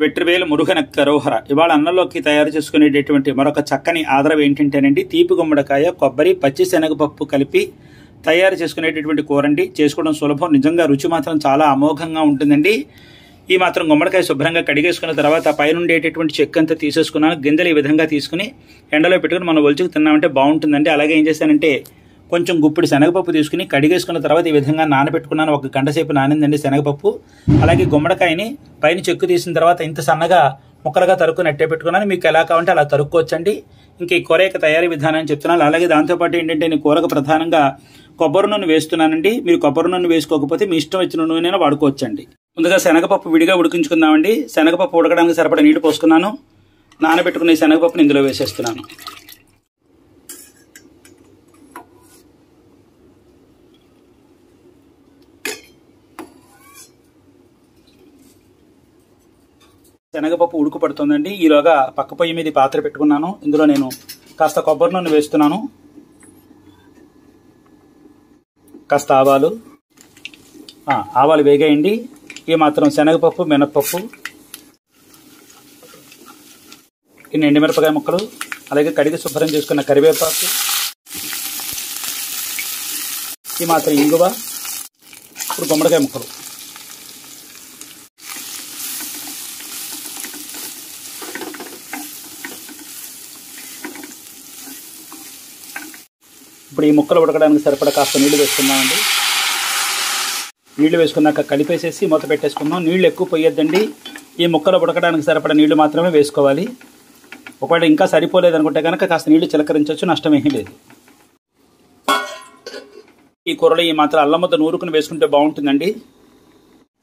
వెట్రివేలు మురుగనక్క రోహర ఇవాళ అన్నంలోకి తయారు చేసుకునేటటువంటి మరొక చక్కని ఆదరం ఏంటంటేనండి తీపి గుమ్మడికాయ కొబ్బరి పచ్చి శనగపప్పు కలిపి తయారు చేసుకునేటటువంటి కూరండి. చేసుకోవడం సులభం, నిజంగా రుచి మాత్రం చాలా అమోఘంగా ఉంటుందండి. ఈ మాత్రం గుమ్మడికాయ శుభ్రంగా కడిగేసుకున్న తర్వాత పైన ఉండేటటువంటి చెక్కు అంతా తీసేసుకున్నాను. గింజలు ఈ విధంగా తీసుకుని ఎండలో పెట్టుకుని మనం ఒలుచుకు తిన్నామంటే బాగుంటుందండి. అలాగే ఏం చేశానంటే కొంచెం గుప్పిడి శనగపప్పు తీసుకుని కడిగేసుకున్న తర్వాత ఈ విధంగా నానబెట్టుకున్నాను. 1 గంట సేపు నానిందండి శనగపప్పు. అలాగే గుమ్మడికాయని పైన చెక్కు తీసిన తర్వాత ఇంత సన్నగా ముక్కలుగా తరుక్కుని అట్టే పెట్టుకున్నాను. మీకు ఎలా కావాలంటే అలా తరుక్కోవచ్చండి. ఇంక ఈ కూర యొక్క తయారీ విధానం చెప్తున్నాను. అలాగే దాంతోపాటు ఏంటంటే నేను కూరకు ప్రధానంగా కొబ్బరి నూనె వేస్తున్నానండి. మీరు కొబ్బరి నూనె వేసుకోకపోతే మీ ఇష్టం వచ్చిన నూనె వాడుకోవచ్చండి. ముందుగా శనగపప్పు విడిగా ఉడికించుకుందామండి. శనగపప్పు ఉడకడానికి సరిపడా నీళ్లు పోసుకున్నాను. నానబెట్టుకునే శనగపప్పుని ఇందులో వేసేస్తున్నాను. శనగపప్పు ఉడుకు పడుతుందండి. ఈలోగా పక్క పొయ్యి మీద పాత్ర పెట్టుకున్నాను. ఇందులో నేను కాస్త కొబ్బరి నూనె వేస్తున్నాను. కాస్త ఆవాలు వేగాయండి. ఈ మాత్రం శనగపప్పు, మినప్పప్పు, ఇన్ని ఎండుమిరపకాయ ముక్కలు, అలాగే కడిగి శుభ్రం చేసుకున్న కరివేపాకు, ఈ మాత్రం ఇంగువ, ఇప్పుడు గుమ్మడికాయ ముక్కలు, ఇప్పుడు ఈ ముక్కలు ఉడకడానికి సరిపడా కాస్త నీళ్లు వేసుకుందామండి. నీళ్లు వేసుకున్నాక కలిపేసేసి మూత పెట్టేసుకుందాం. నీళ్లు ఎక్కువ పోయొద్దండి. ఈ ముక్కలు ఉడకడానికి సరిపడా నీళ్లు మాత్రమే వేసుకోవాలి. ఒకవేళ ఇంకా సరిపోలేదు అనుకుంటే కనుక కాస్త నీళ్లు చిలకరించవచ్చు, నష్టమేమీ లేదు. ఈ కూరలో ఈ మాత్రం అల్లం ముద్ద నూరుకుని వేసుకుంటే బాగుంటుందండి.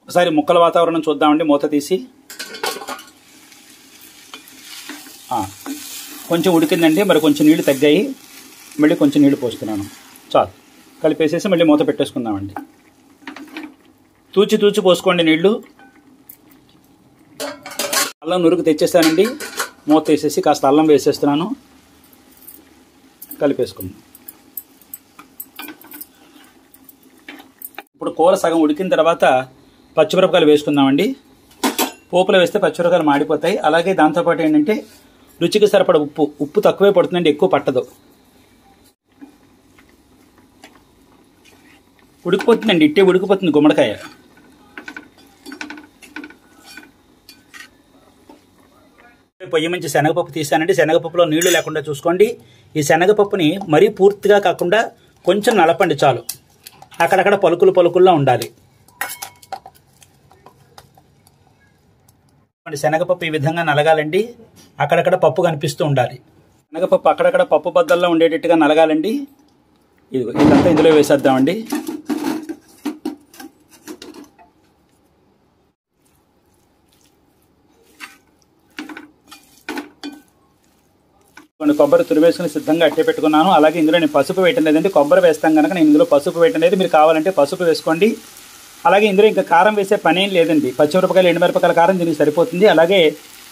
ఒకసారి ముక్కల వాతావరణం చూద్దామండి. మూత తీసి కొంచెం ఉడికిందండి. మరి కొంచెం నీళ్లు తగ్గాయి. మళ్ళీ కొంచెం నీళ్లు పోస్తున్నాను. చాలు. కలిపేసేసి మళ్ళీ మూత పెట్టేసుకుందామండి. తూచి పోసుకోండి నీళ్లు. అల్లం నురుకు తెచ్చేస్తానండి. మూత వేసేసి కాస్త అల్లం వేసేస్తున్నాను. కలిపేసుకుందాం. ఇప్పుడు కూర సగం ఉడికిన తర్వాత పచ్చిమిరపకాయలు వేసుకుందామండి. పోపులో వేస్తే పచ్చిమిరపకాయలు మాడిపోతాయి. అలాగే దాంతోపాటు ఏంటంటే రుచికి సరిపడ ఉప్పు తక్కువే పడుతుందండి, ఎక్కువ పట్టదు. ఉడికిపోతుందండి, ఇట్టే ఉడికిపోతుంది గుమ్మడికాయ. పొయ్యి మంచి శనగపప్పు తీసానండి. శనగపప్పులో నీళ్లు లేకుండా చూసుకోండి. ఈ శనగపప్పుని మరీ పూర్తిగా కాకుండా కొంచెం నలపండి చాలు. అక్కడక్కడ పలుకుల్లో ఉండాలి. శనగపప్పు ఈ విధంగా నలగాలండి. అక్కడక్కడ పప్పు కనిపిస్తూ ఉండాలి. శనగపప్పు అక్కడక్కడ పప్పు బద్దల్లో ఉండేటట్టుగా నలగాలండి. ఇదంతా ఇందులో వేసేద్దామండి. కొబ్బరి తురివేసుకుని సిద్ధంగా అట్టే పెట్టుకున్నాను. అలాగే ఇందులో నేను పసుపు వేయటం లేదండి. కొబ్బరి వేస్తాం కనుక నేను ఇందులో పసుపు వేయటం లేదు. మీరు కావాలంటే పసుపు వేసుకోండి. అలాగే ఇందులో ఇంకా కారం వేసే పనేం లేదండి. పచ్చిమిరపకాయలు, ఎండుమిరపకాయల కారం దీనికి సరిపోతుంది. అలాగే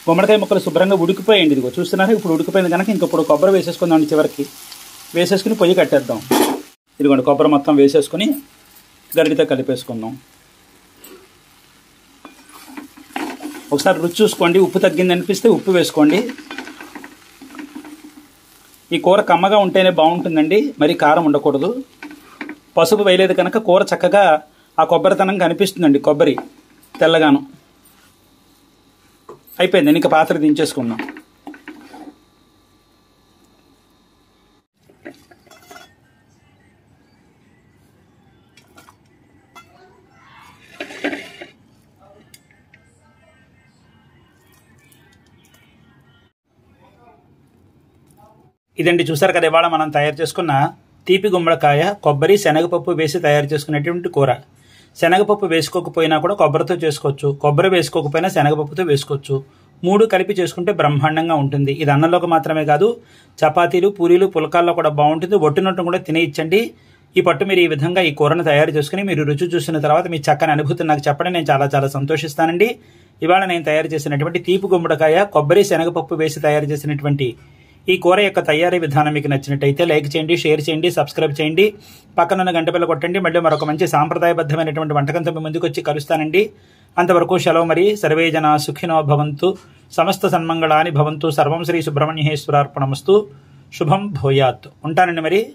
గుమ్మడికాయ ముక్కలు శుభ్రంగా ఉడికిపోయండి. ఇదిగో చూస్తున్నారు, ఇప్పుడు ఉడికిపోయింది కనుక ఇప్పుడు కొబ్బరి వేసేసుకుందాం. చివరికి వేసేసుకుని పొయ్యి కట్టేద్దాం. ఇదిగోండి కొబ్బరి మొత్తం వేసేసుకుని గరిటెతో కలిపేసుకుందాం. ఒకసారి రుచి చూసుకోండి. ఉప్పు తగ్గింది అనిపిస్తే ఉప్పు వేసుకోండి. ఈ కూర కమ్మగా ఉంటేనే బాగుంటుందండి, మరి కారం ఉండకూడదు. పసుపు వేయలేదు కనుక కూర చక్కగా ఆ కొబ్బరితనం కనిపిస్తుందండి. కొబ్బరి తెల్లగాను అయిపోయింది. ఇంకా పాత్ర దించేసుకుందాం. ఇదండి, చూసారు కదా ఇవాళ మనం తయారు చేసుకున్న తీపి గుమ్మడికాయ కొబ్బరి శనగపప్పు వేసి తయారు చేసుకునేటువంటి కూర. శనగపప్పు వేసుకోకపోయినా కూడా కొబ్బరితో చేసుకోవచ్చు, కొబ్బరి వేసుకోకపోయినా శనగపప్పుతో వేసుకోవచ్చు. 3 కలిపి చేసుకుంటే బ్రహ్మాండంగా ఉంటుంది. ఇది అన్నంలోకి మాత్రమే కాదు, చపాతీలు, పూరీలు, పులకాల్లో కూడా బాగుంటుంది. ఒట్టినట్టు కూడా తినేయచ్చండి. ఈ పట్టు మీరు ఈ విధంగా ఈ కూరను తయారు చేసుకుని మీరు రుచి చూసిన తర్వాత మీ చక్కని అనుభూతి నాకు చెప్పండి. నేను చాలా సంతోషిస్తానండి. ఇవాళ నేను తయారు చేసినటువంటి తీపి గుమ్మడికాయ కొబ్బరి శనగపప్పు వేసి తయారు చేసినటువంటి ఈ కూర యొక్క తయారీ విధానం మీకు నచ్చినట్టయితే లైక్ చేయండి, షేర్ చేయండి, సబ్స్క్రైబ్ చేయండి, పక్కనున్న గంట బెల్ కొట్టండి. మళ్ళీ మరొక మంచి సాంప్రదాయబద్ధమైనటువంటి వంటకంతో మీ ముందుకు వచ్చి కలుస్తానండి. అంతవరకు సెలవు మరి. సర్వే జనా సుఖినో భవంతు, సమస్త సన్మంగళాని భవంతు, సర్వం శ్రీ సుబ్రహ్మణ్యేశ్వరార్పణమస్తు. శుభం భూయాత్. ఉంటానండి మరి.